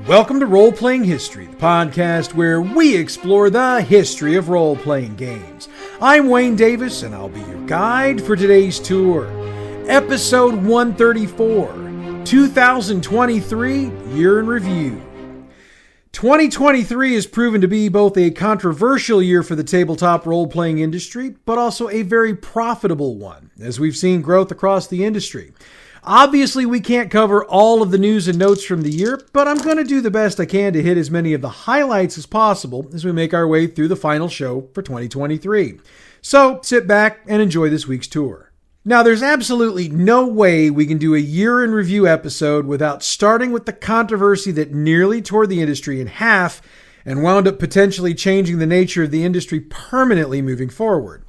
Welcome to Roleplaying History, the podcast where we explore the history of role-playing games. I'm Wayne Davis, and I'll be your guide for today's tour. Episode 134, 2023 Year in Review. 2023 has proven to be both a controversial year for the tabletop role-playing industry, but also a very profitable one, as we've seen growth across the industry. Obviously, we can't cover all of the news and notes from the year, but I'm going to do the best I can to hit as many of the highlights as possible as we make our way through the final show for 2023. So sit back and enjoy this week's tour. Now, there's absolutely no way we can do a year in review episode without starting with the controversy that nearly tore the industry in half and wound up potentially changing the nature of the industry permanently moving forward.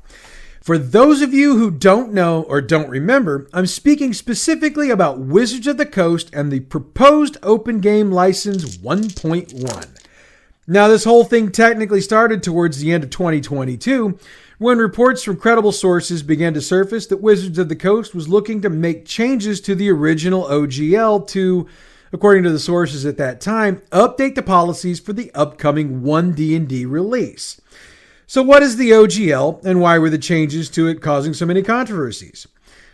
For those of you who don't know or don't remember, I'm speaking specifically about Wizards of the Coast and the proposed open game license 1.1. Now, this whole thing technically started towards the end of 2022, when reports from credible sources began to surface that Wizards of the Coast was looking to make changes to the original OGL to, according to the sources at that time, update the policies for the upcoming 1D&D release. So what is the OGL, and why were the changes to it causing so many controversies?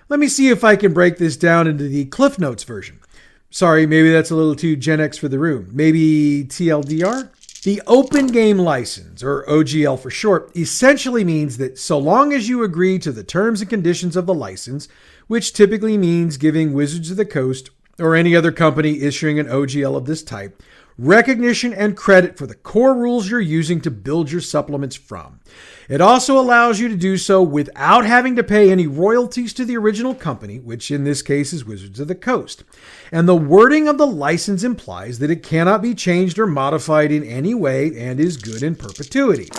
Let me see if I can break this down into the Cliff Notes version. Sorry, maybe that's a little too Gen X for the room. Maybe TLDR? The Open Game License, or OGL for short, essentially means that so long as you agree to the terms and conditions of the license, which typically means giving Wizards of the Coast or any other company issuing an OGL of this type recognition and credit for the core rules you're using to build your supplements from. It also allows you to do so without having to pay any royalties to the original company, which in this case is Wizards of the Coast. And the wording of the license implies that it cannot be changed or modified in any way and is good in perpetuity.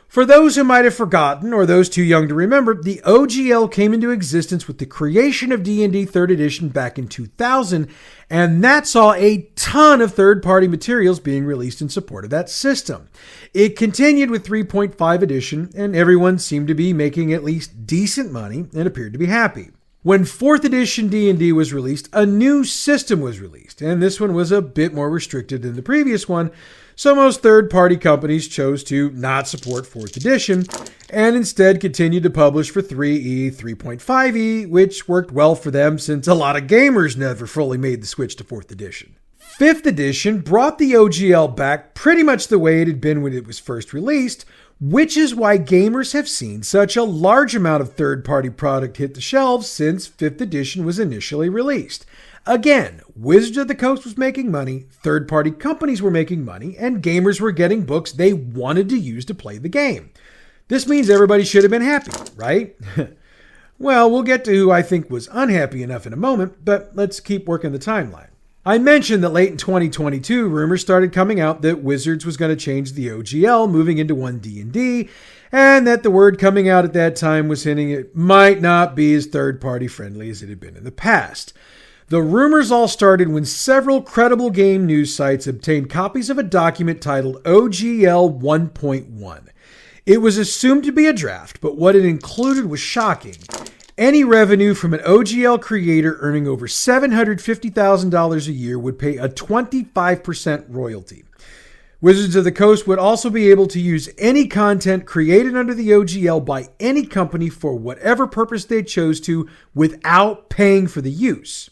For those who might have forgotten, or those too young to remember, the OGL came into existence with the creation of D&D 3rd Edition back in 2000, and that saw a ton of third-party materials being released in support of that system. It continued with 3.5 edition, and everyone seemed to be making at least decent money and appeared to be happy. When 4th edition D&D was released, a new system was released, and this one was a bit more restricted than the previous one, so most third-party companies chose to not support 4th edition and instead continued to publish for 3E, 3.5E, which worked well for them since a lot of gamers never fully made the switch to 4th edition. 5th edition brought the OGL back pretty much the way it had been when it was first released, which is why gamers have seen such a large amount of third-party product hit the shelves since 5th edition was initially released. Again, Wizards of the Coast was making money, third-party companies were making money, and gamers were getting books they wanted to use to play the game. This means everybody should have been happy, right? Well, we'll get to who I think was unhappy enough in a moment, but let's keep working the timeline. I mentioned that late in 2022, rumors started coming out that Wizards was going to change the OGL, moving into 1D&D, and that the word coming out at that time was hinting it might not be as third-party friendly as it had been in the past. The rumors all started when several credible game news sites obtained copies of a document titled OGL 1.1. It was assumed to be a draft, but what it included was shocking. Any revenue from an OGL creator earning over $750,000 a year would pay a 25% royalty. Wizards of the Coast would also be able to use any content created under the OGL by any company for whatever purpose they chose to without paying for the use.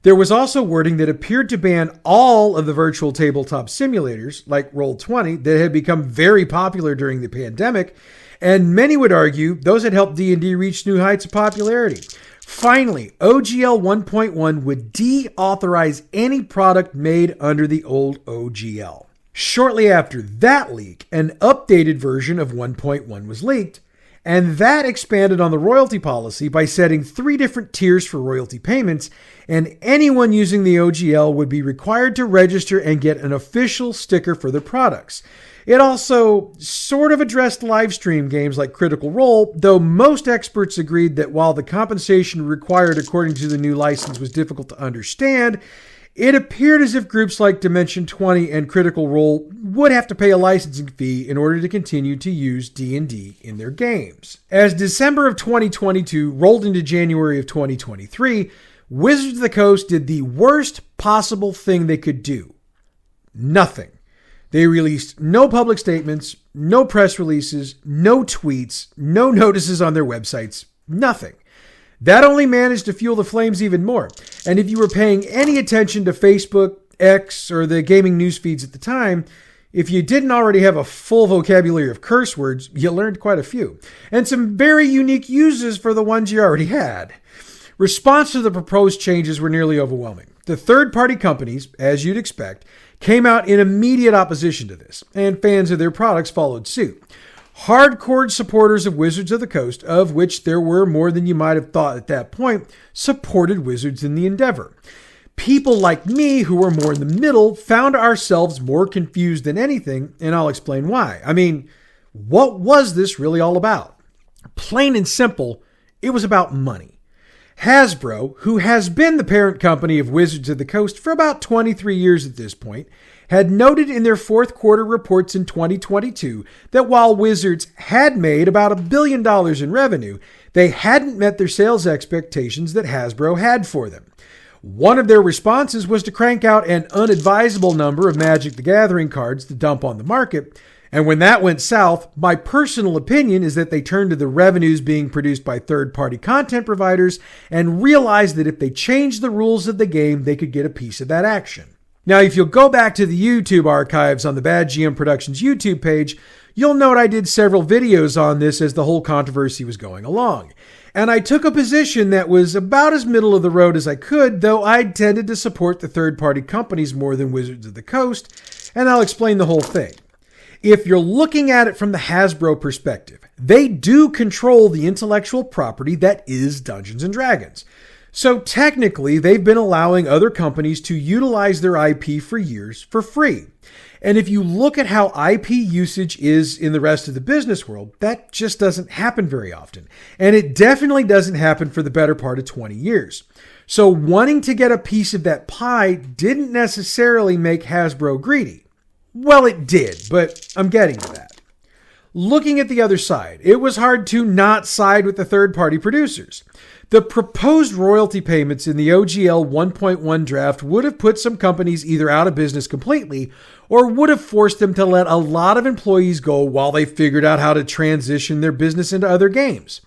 There was also wording that appeared to ban all of the virtual tabletop simulators, like Roll20, that had become very popular during the pandemic, and many would argue those had helped D&D reach new heights of popularity. Finally, OGL 1.1 would deauthorize any product made under the old OGL. Shortly after that leak, an updated version of 1.1 was leaked, and that expanded on the royalty policy by setting 3 different tiers for royalty payments, and anyone using the OGL would be required to register and get an official sticker for their products. It also sort of addressed live stream games like Critical Role, though most experts agreed that while the compensation required according to the new license was difficult to understand, it appeared as if groups like Dimension 20 and Critical Role would have to pay a licensing fee in order to continue to use D&D in their games. As December of 2022 rolled into January of 2023, Wizards of the Coast did the worst possible thing they could do. Nothing. They released no public statements, no press releases, no tweets, no notices on their websites, nothing. That only managed to fuel the flames even more. And if you were paying any attention to Facebook, X, or the gaming news feeds at the time, if you didn't already have a full vocabulary of curse words, you learned quite a few. And some very unique uses for the ones you already had. Response to the proposed changes were nearly overwhelming. The third-party companies, as you'd expect, came out in immediate opposition to this, and fans of their products followed suit. Hardcore supporters of Wizards of the Coast, of which there were more than you might have thought at that point, supported Wizards in the endeavor. People like me, who were more in the middle, found ourselves more confused than anything, and I'll explain why. I mean, what was this really all about? Plain and simple, it was about money. Hasbro, who has been the parent company of Wizards of the Coast for about 23 years at this point, had noted in their fourth quarter reports in 2022 that while Wizards had made about $1 billion in revenue, they hadn't met their sales expectations that Hasbro had for them. One of their responses was to crank out an unadvisable number of Magic the Gathering cards to dump on the market, and when that went south, my personal opinion is that they turned to the revenues being produced by third-party content providers and realized that if they changed the rules of the game, they could get a piece of that action. Now, if you'll go back to the YouTube archives on the Bad Productions YouTube page, you'll note I did several videos on this as the whole controversy was going along. And I took a position that was about as middle of the road as I could, though I tended to support the third-party companies more than Wizards of the Coast, and I'll explain the whole thing. If you're looking at it from the Hasbro perspective, they do control the intellectual property that is Dungeons & Dragons. So technically, they've been allowing other companies to utilize their IP for years for free. And if you look at how IP usage is in the rest of the business world, that just doesn't happen very often. And it definitely doesn't happen for the better part of 20 years. So wanting to get a piece of that pie didn't necessarily make Hasbro greedy. Well, it did, but I'm getting to that. Looking at the other side, it was hard to not side with the third-party producers. The proposed royalty payments in the OGL 1.1 draft would have put some companies either out of business completely or would have forced them to let a lot of employees go while they figured out how to transition their business into other games.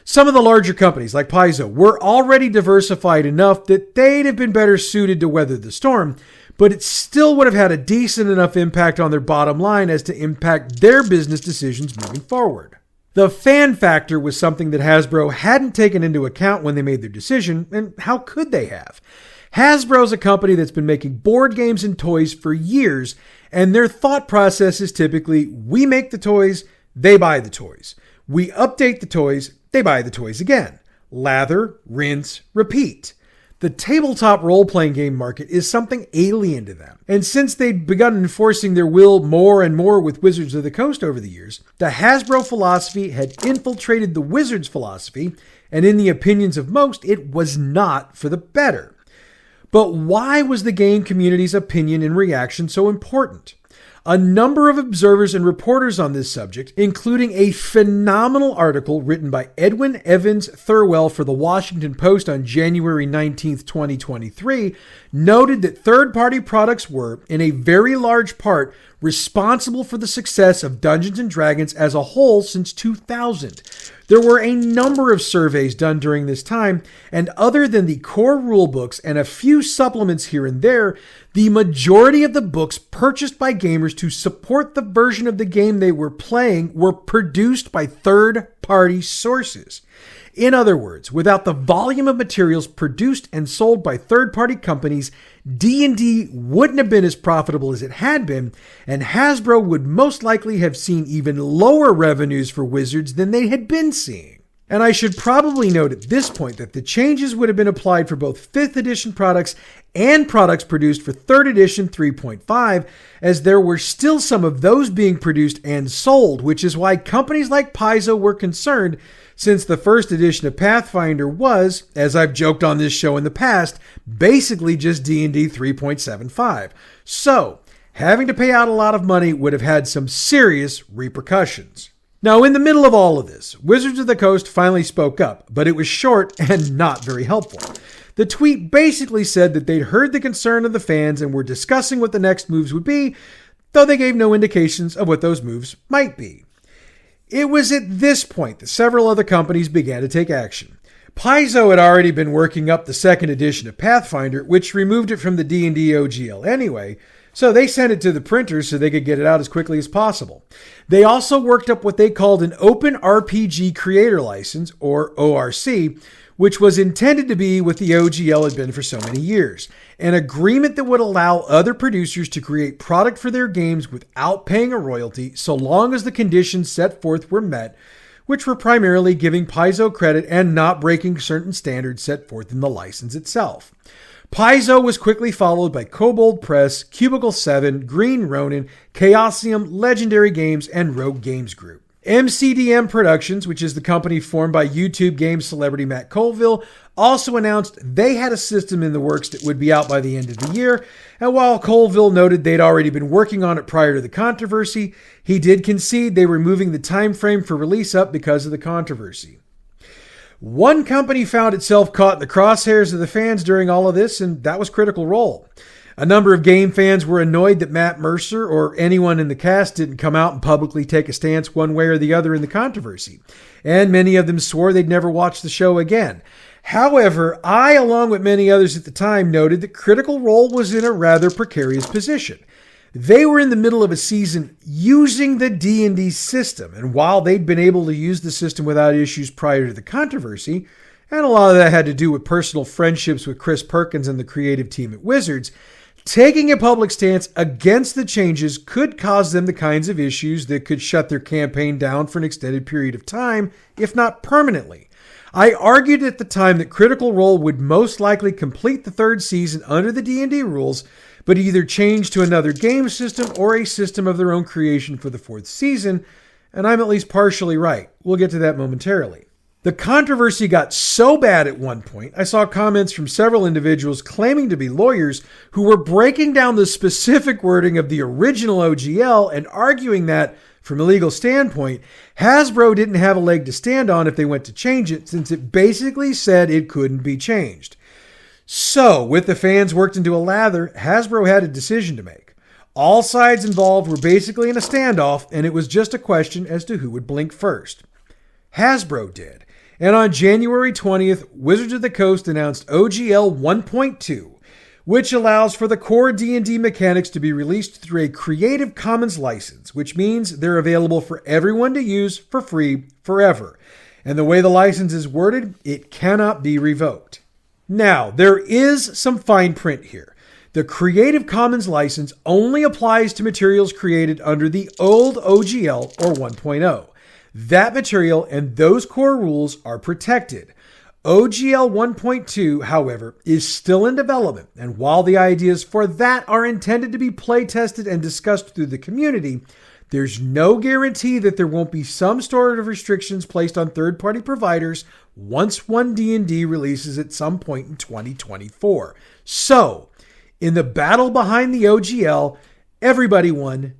Some of the larger companies, like Paizo, were already diversified enough that they'd have been better suited to weather the storm, but it still would have had a decent enough impact on their bottom line as to impact their business decisions moving forward. The fan factor was something that Hasbro hadn't taken into account when they made their decision, and how could they have? Hasbro's a company that's been making board games and toys for years, and their thought process is typically, we make the toys, they buy the toys. We update the toys, they buy the toys again. Lather, rinse, repeat. The tabletop role-playing game market is something alien to them. And since they'd begun enforcing their will more and more with Wizards of the Coast over the years, the Hasbro philosophy had infiltrated the Wizards philosophy, and in the opinions of most, it was not for the better. But why was the game community's opinion and reaction so important? A number of observers and reporters on this subject, including a phenomenal article written by Edwin Evans Thurwell for the Washington Post on January 19, 2023, noted that third-party products were, in a very large part, responsible for the success of Dungeons & Dragons as a whole since 2000. There were a number of surveys done during this time, and other than the core rulebooks and a few supplements here and there, the majority of the books purchased by gamers to support the version of the game they were playing were produced by third-party sources. In other words, without the volume of materials produced and sold by third-party companies, D&D wouldn't have been as profitable as it had been, and Hasbro would most likely have seen even lower revenues for Wizards than they had been seeing. And I should probably note at this point that the changes would have been applied for both 5th edition products and products produced for 3rd edition 3.5, as there were still some of those being produced and sold, which is why companies like Paizo were concerned, since the 1st edition of Pathfinder was, as I've joked on this show in the past, basically just D&D 3.75. So, having to pay out a lot of money would have had some serious repercussions. Now, in the middle of all of this, Wizards of the Coast finally spoke up, but it was short and not very helpful. The tweet basically said that they'd heard the concern of the fans and were discussing what the next moves would be, though they gave no indications of what those moves might be. It was at this point that several other companies began to take action. Paizo had already been working up the second edition of Pathfinder, which removed it from the D&D OGL anyway, so they sent it to the printers so they could get it out as quickly as possible. They also worked up what they called an Open RPG Creator License, or ORC, which was intended to be what the OGL had been for so many years. An agreement that would allow other producers to create product for their games without paying a royalty so long as the conditions set forth were met, which were primarily giving Paizo credit and not breaking certain standards set forth in the license itself. Paizo was quickly followed by Kobold Press, Cubicle 7, Green Ronin, Chaosium, Legendary Games, and Rogue Games Group. MCDM Productions, which is the company formed by YouTube games celebrity Matt Colville, also announced they had a system in the works that would be out by the end of the year, and while Colville noted they'd already been working on it prior to the controversy, he did concede they were moving the time frame for release up because of the controversy. One company found itself caught in the crosshairs of the fans during all of this, and that was Critical Role. A number of game fans were annoyed that Matt Mercer or anyone in the cast didn't come out and publicly take a stance one way or the other in the controversy, and many of them swore they'd never watch the show again. However, I, along with many others at the time, noted that Critical Role was in a rather precarious position. They were in the middle of a season using the D&D system, and while they'd been able to use the system without issues prior to the controversy, and a lot of that had to do with personal friendships with Chris Perkins and the creative team at Wizards, taking a public stance against the changes could cause them the kinds of issues that could shut their campaign down for an extended period of time, if not permanently. I argued at the time that Critical Role would most likely complete the third season under the D&D rules, but either change to another game system or a system of their own creation for the fourth season, and I'm at least partially right. We'll get to that momentarily. The controversy got so bad at one point, I saw comments from several individuals claiming to be lawyers who were breaking down the specific wording of the original OGL and arguing that, from a legal standpoint, Hasbro didn't have a leg to stand on if they went to change it, since it basically said it couldn't be changed. So, with the fans worked into a lather, Hasbro had a decision to make. All sides involved were basically in a standoff, and it was just a question as to who would blink first. Hasbro did. And on January 20th, Wizards of the Coast announced OGL 1.2, which allows for the core D&D mechanics to be released through a Creative Commons license, which means they're available for everyone to use for free forever. And the way the license is worded, it cannot be revoked. Now, there is some fine print here. The Creative Commons license only applies to materials created under the old OGL or 1.0. That material and those core rules are protected. OGL 1.2, however, is still in development, and while the ideas for that are intended to be play tested and discussed through the community, there's no guarantee that there won't be some sort of restrictions placed on third-party providers once One D&D releases at some point in 2024. So, in the battle behind the OGL, everybody won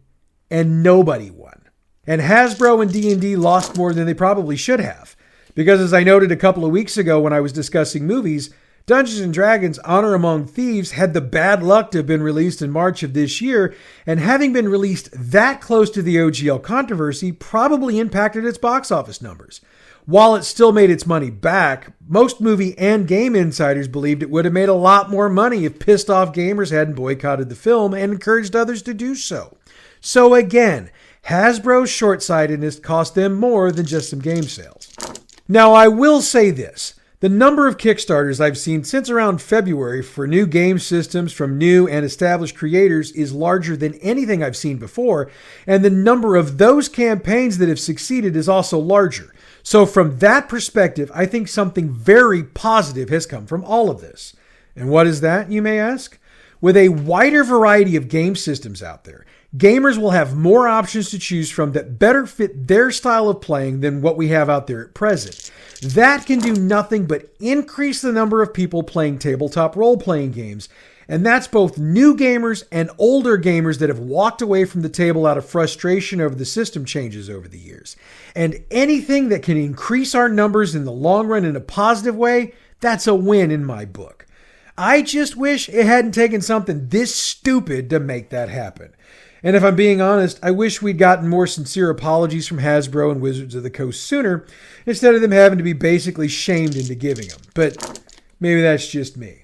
and nobody won. And Hasbro and D&D lost more than they probably should have. Because as I noted a couple of weeks ago when I was discussing movies, Dungeons & Dragons Honor Among Thieves had the bad luck to have been released in March of this year, and having been released that close to the OGL controversy probably impacted its box office numbers. While it still made its money back, most movie and game insiders believed it would have made a lot more money if pissed off gamers hadn't boycotted the film and encouraged others to do so. So again, Hasbro's short-sightedness cost them more than just some game sales. Now, I will say this. The number of Kickstarters I've seen since around February for new game systems from new and established creators is larger than anything I've seen before, and the number of those campaigns that have succeeded is also larger. So from that perspective, I think something very positive has come from all of this. And what is that, you may ask? With a wider variety of game systems out there, gamers will have more options to choose from that better fit their style of playing than what we have out there at present. That can do nothing but increase the number of people playing tabletop role-playing games, and that's both new gamers and older gamers that have walked away from the table out of frustration over the system changes over the years. And anything that can increase our numbers in the long run in a positive way, That's a win in my book. I just wish it hadn't taken something this stupid to make that happen. And if I'm being honest, I wish we'd gotten more sincere apologies from Hasbro and Wizards of the Coast sooner, instead of them having to be basically shamed into giving them. But maybe that's just me.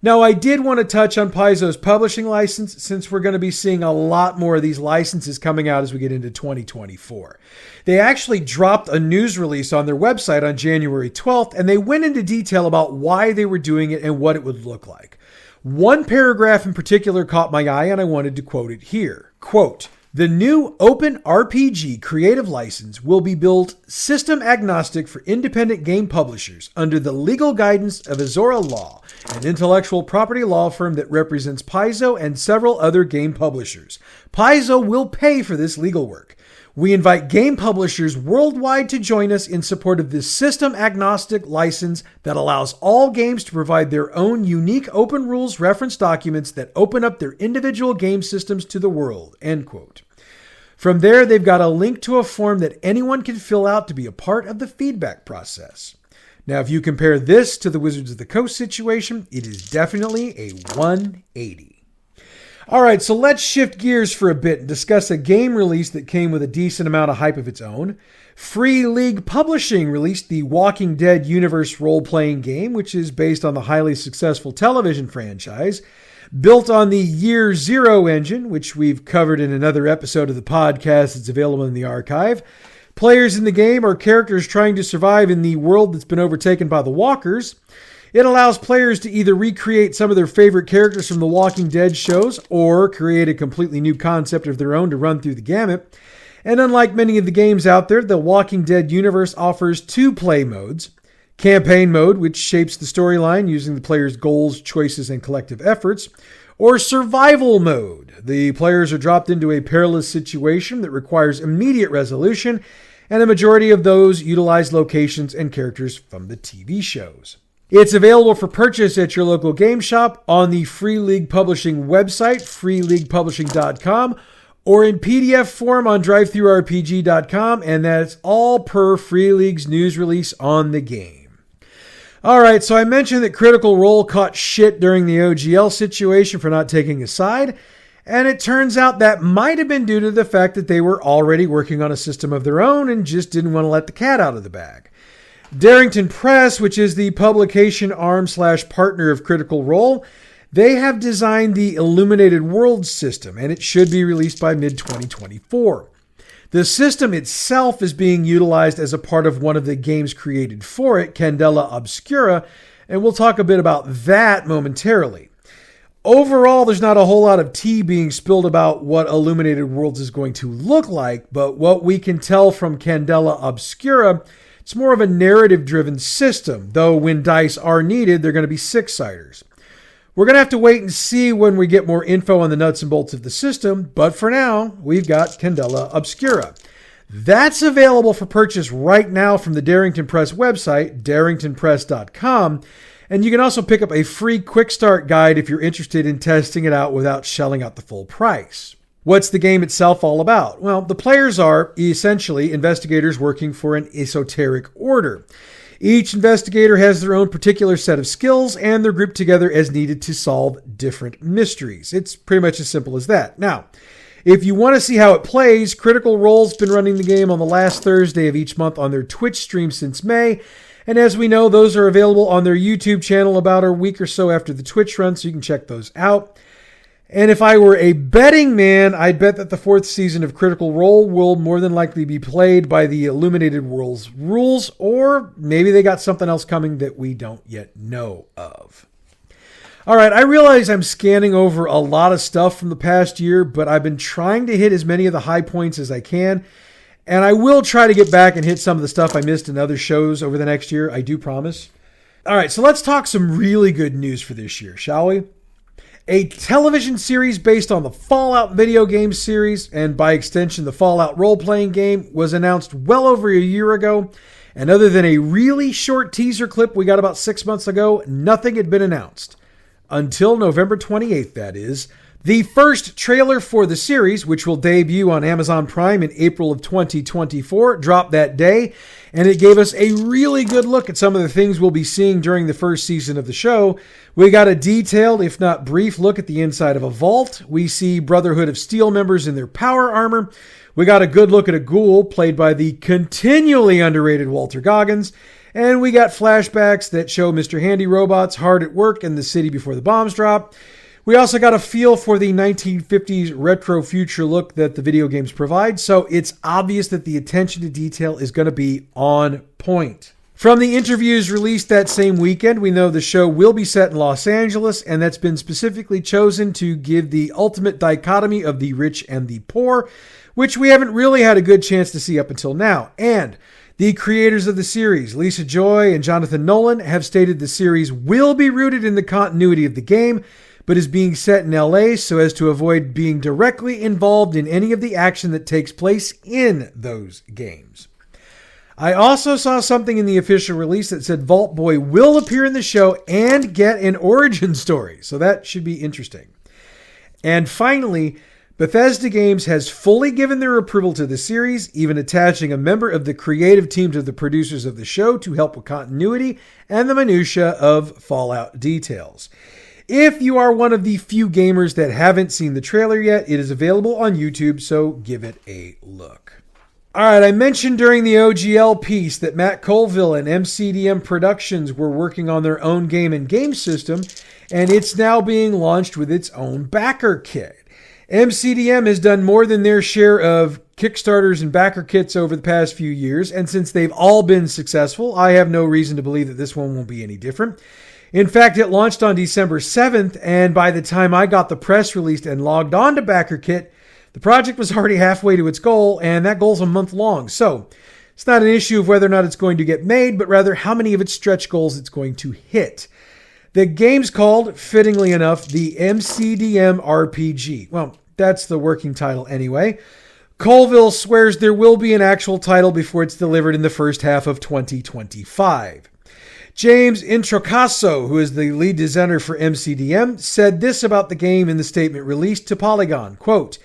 Now, I did want to touch on Paizo's publishing license, since we're going to be seeing a lot more of these licenses coming out as we get into 2024. They actually dropped a news release on their website on January 12th, and they went into detail about why they were doing it and what it would look like. One paragraph in particular caught my eye, and I wanted to quote it here. Quote, "The new Open RPG creative license will be built system agnostic for independent game publishers under the legal guidance of Azora Law, an intellectual property law firm that represents Paizo and several other game publishers. Paizo will pay for this legal work. We invite game publishers worldwide to join us in support of this system agnostic license that allows all games to provide their own unique open rules reference documents that open up their individual game systems to the world." End quote. From there, they've got a link to a form that anyone can fill out to be a part of the feedback process. Now, if you compare this to the Wizards of the Coast situation, it is definitely a 180. All right, so let's shift gears for a bit and discuss a game release that came with a decent amount of hype of its own. Free League Publishing released the Walking Dead universe role-playing game, which is based on the highly successful television franchise. Built on the Year Zero engine, which we've covered in another episode of the podcast that's available in the archive. Players in the game are characters trying to survive in the world that's been overtaken by the walkers. It allows players to either recreate some of their favorite characters from the Walking Dead shows or create a completely new concept of their own to run through the gamut. And unlike many of the games out there, the Walking Dead universe offers two play modes. Campaign mode, which shapes the storyline using the player's goals, choices, and collective efforts. Or survival mode. The players are dropped into a perilous situation that requires immediate resolution, and a majority of those utilize locations and characters from the TV shows. It's available for purchase at your local game shop, on the Free League Publishing website, freeleaguepublishing.com, or in PDF form on drivethrurpg.com, and that's all per Free League's news release on the game. All right, so I mentioned that Critical Role caught shit during the OGL situation for not taking a side, and it turns out that might have been due to the fact that they were already working on a system of their own and just didn't want to let the cat out of the bag. Darrington Press, which is the publication arm/partner of Critical Role, they have designed the Illuminated Worlds system, and it should be released by mid-2024. The system itself is being utilized as a part of one of the games created for it, Candela Obscura, and we'll talk a bit about that momentarily. Overall, there's not a whole lot of tea being spilled about what Illuminated Worlds is going to look like, but what we can tell from Candela Obscura, it's more of a narrative-driven system, though when dice are needed, they're going to be six-siders. We're going to have to wait and see when we get more info on the nuts and bolts of the system, but for now, we've got Candela Obscura. That's available for purchase right now from the Darrington Press website, darringtonpress.com, and you can also pick up a free quick start guide if you're interested in testing it out without shelling out the full price. What's the game itself all about? Well, the players are essentially investigators working for an esoteric order. Each investigator has their own particular set of skills, and they're grouped together as needed to solve different mysteries. It's pretty much as simple as that. Now, if you want to see how it plays, Critical Role's been running the game on the last Thursday of each month on their Twitch stream since May, and as we know, those are available on their YouTube channel about a week or so after the Twitch run, so you can check those out. And if I were a betting man, I'd bet that the fourth season of Critical Role will more than likely be played by the Illuminated Worlds rules, or maybe they got something else coming that we don't yet know of. All right, I realize I'm scanning over a lot of stuff from the past year, but I've been trying to hit as many of the high points as I can, and I will try to get back and hit some of the stuff I missed in other shows over the next year, I do promise. All right, so let's talk some really good news for this year, shall we? A television series based on the Fallout video game series, and by extension the Fallout role-playing game, was announced well over a year ago, and other than a really short teaser clip we got about 6 months ago, nothing had been announced. until November 28th, that is. The first trailer for the series, which will debut on Amazon Prime in April of 2024, dropped that day, and it gave us a really good look at some of the things we'll be seeing during the first season of the show. We got a detailed, if not brief, look at the inside of a vault. We see Brotherhood of Steel members in their power armor. We got a good look at a ghoul, played by the continually underrated Walter Goggins. And we got flashbacks that show Mr. Handy Robots hard at work in the city before the bombs drop. We also got a feel for the 1950s retro future look that the video games provide, so it's obvious that the attention to detail is going to be on point. From the interviews released that same weekend, we know the show will be set in Los Angeles, and that's been specifically chosen to give the ultimate dichotomy of the rich and the poor, which we haven't really had a good chance to see up until now. And the creators of the series, Lisa Joy and Jonathan Nolan, have stated the series will be rooted in the continuity of the game, but is being set in LA so as to avoid being directly involved in any of the action that takes place in those games. I also saw something in the official release that said Vault Boy will appear in the show and get an origin story, so that should be interesting. And finally, Bethesda Games has fully given their approval to the series, even attaching a member of the creative team to the producers of the show to help with continuity and the minutia of Fallout details. If you are one of the few gamers that haven't seen the trailer yet, it is available on YouTube, so give it a look. Alright, I mentioned during the OGL piece that Matt Colville and MCDM Productions were working on their own game and game system, and it's now being launched with its own backer kit. MCDM has done more than their share of Kickstarters and backer kits over the past few years, and since they've all been successful, I have no reason to believe that this one won't be any different. In fact, it launched on December 7th, and by the time I got the press release and logged on to BackerKit, the project was already halfway to its goal, and that goal's a month long. So it's not an issue of whether or not it's going to get made, but rather how many of its stretch goals it's going to hit. The game's called, fittingly enough, the MCDM RPG. Well, that's the working title anyway. Colville swears there will be an actual title before it's delivered in the first half of 2025. James Introcaso, who is the lead designer for MCDM, said this about the game in the statement released to Polygon, quote,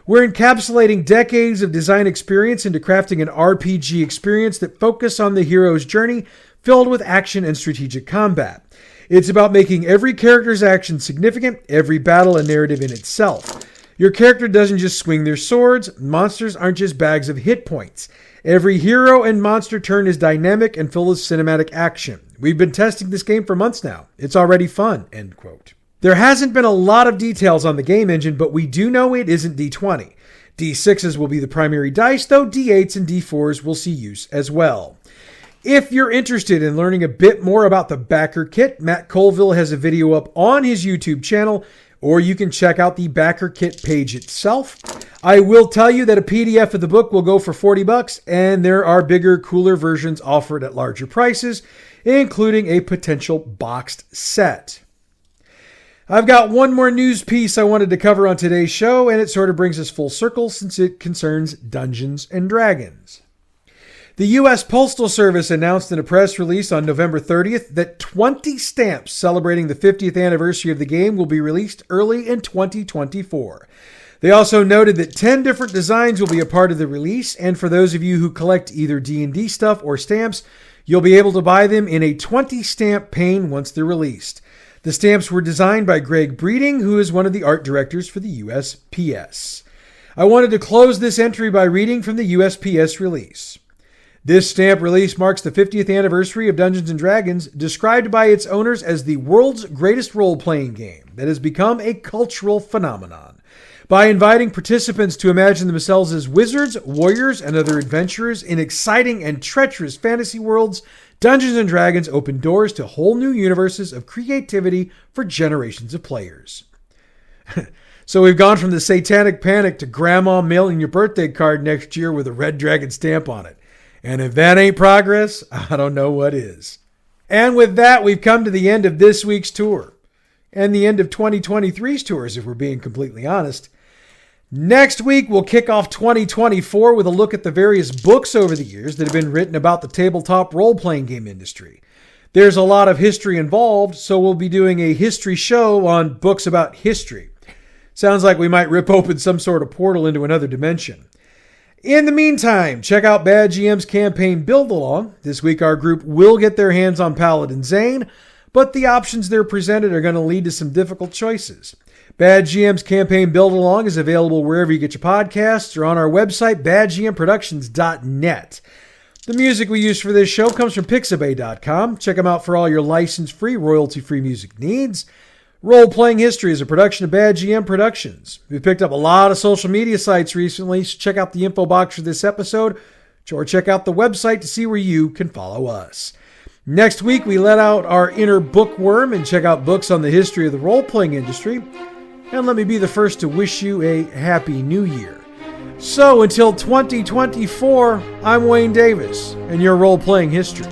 "We're encapsulating decades of design experience into crafting an RPG experience that focuses on the hero's journey filled with action and strategic combat. It's about making every character's action significant, every battle a narrative in itself. Your character doesn't just swing their swords, monsters aren't just bags of hit points. Every hero and monster turn is dynamic and full of cinematic action. We've been testing this game for months now. It's already fun," end quote. There hasn't been a lot of details on the game engine, but we do know it isn't D20. D6s will be the primary dice, though D8s and D4s will see use as well. If you're interested in learning a bit more about the backer kit, Matt Colville has a video up on his YouTube channel, or you can check out the backer kit page itself. I will tell you that a PDF of the book will go for $40, and there are bigger, cooler versions offered at larger prices, including a potential boxed set. I've got one more news piece I wanted to cover on today's show, and it sort of brings us full circle since it concerns Dungeons and Dragons. The U.S. Postal Service announced in a press release on November 30th that 20 stamps celebrating the 50th anniversary of the game will be released early in 2024. They also noted that 10 different designs will be a part of the release, and for those of you who collect either D&D stuff or stamps, you'll be able to buy them in a 20-stamp pane once they're released. The stamps were designed by Greg Breeding, who is one of the art directors for the USPS. I wanted to close this entry by reading from the USPS release. This stamp release marks the 50th anniversary of Dungeons & Dragons, described by its owners as the world's greatest role-playing game that has become a cultural phenomenon. By inviting participants to imagine themselves as wizards, warriors, and other adventurers in exciting and treacherous fantasy worlds, Dungeons & Dragons open doors to whole new universes of creativity for generations of players. So we've gone from the satanic panic to grandma mailing your birthday card next year with a red dragon stamp on it. And if that ain't progress, I don't know what is. And with that, we've come to the end of this week's tour. And the end of 2023's tours, if we're being completely honest. Next week, we'll kick off 2024 with a look at the various books over the years that have been written about the tabletop role-playing game industry. There's a lot of history involved, so we'll be doing a history show on books about history. Sounds like we might rip open some sort of portal into another dimension. In the meantime, check out Bad GM's campaign Build Along. This week our group will get their hands on Paladin Zane, but the options they're presented are going to lead to some difficult choices. Bad GM's campaign Build Along is available wherever you get your podcasts or on our website, badgmproductions.net. The music we use for this show comes from pixabay.com. Check them out for all your license-free, royalty-free music needs. Roleplaying History is a production of Bad GM Productions. We've picked up a lot of social media sites recently, so check out the info box for this episode, or check out the website to see where you can follow us. Next week, we let out our inner bookworm and check out books on the history of the role-playing industry. And let me be the first to wish you a happy new year. So until 2024, I'm Wayne Davis, and your role-playing history.